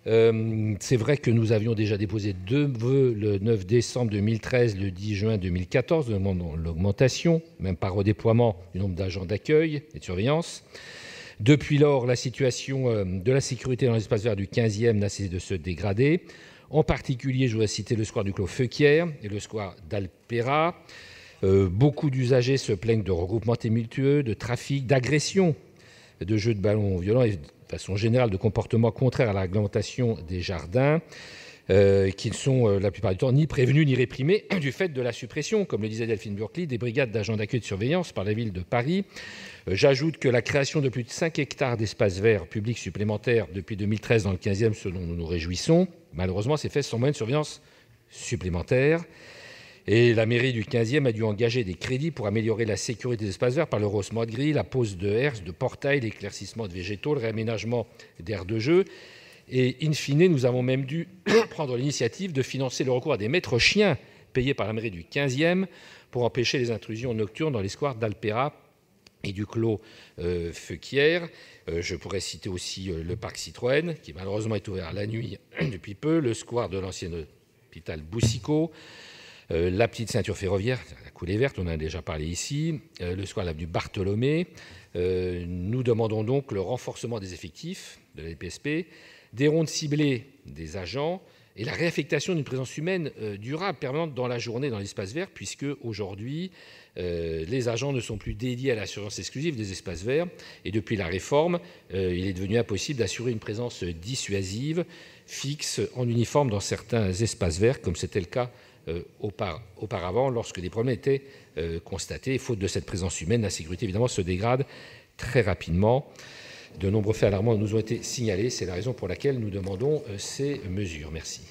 C'est vrai que nous avions déjà déposé 2 vœux le 9 décembre 2013, le 10 juin 2014, demandant l'augmentation, même par redéploiement du nombre d'agents d'accueil et de surveillance. Depuis lors, la situation de la sécurité dans l'espace vert du 15e n'a cessé de se dégrader. En particulier, je voudrais citer le square du Clos Feuquière et le square d'Alpera. Beaucoup d'usagers se plaignent de regroupements tumultueux, de trafic, d'agressions, de jeux de ballons violents et de façon générale de comportements contraires à la réglementation des jardins, qui ne sont la plupart du temps ni prévenus ni réprimés du fait de la suppression, comme le disait Delphine Burkli, des brigades d'agents d'accueil et de surveillance par la ville de Paris. J'ajoute que la création de plus de 5 hectares d'espaces verts publics supplémentaires depuis 2013 dans le 15e, ce dont nous nous réjouissons, malheureusement, s'est fait sans moyens de surveillance supplémentaires. Et la mairie du 15e a dû engager des crédits pour améliorer la sécurité des espaces verts par le rehaussement de grilles, la pose de herses, de portails, l'éclaircissement de végétaux, le réaménagement d'aires de jeu. Et in fine, nous avons même dû prendre l'initiative de financer le recours à des maîtres chiens payés par la mairie du 15e pour empêcher les intrusions nocturnes dans les squares d'Alpera et du Clos Feuquière. Je pourrais citer aussi le parc Citroën, qui malheureusement est ouvert la nuit depuis peu, le square de l'ancien hôpital Boussicot, la petite ceinture ferroviaire, la coulée verte, on en a déjà parlé ici, le square de l'avenue Bartholomé. Nous demandons donc le renforcement des effectifs de la DPSP, des rondes ciblées des agents et la réaffectation d'une présence humaine durable, permanente dans la journée dans l'espace vert, puisque aujourd'hui, les agents ne sont plus dédiés à la surveillance exclusive des espaces verts. Et depuis la réforme, il est devenu impossible d'assurer une présence dissuasive, fixe, en uniforme dans certains espaces verts, comme c'était le cas auparavant, lorsque des problèmes étaient constatés. Et faute de cette présence humaine, la sécurité, évidemment, se dégrade très rapidement. De nombreux faits alarmants nous ont été signalés. C'est la raison pour laquelle nous demandons ces mesures. Merci.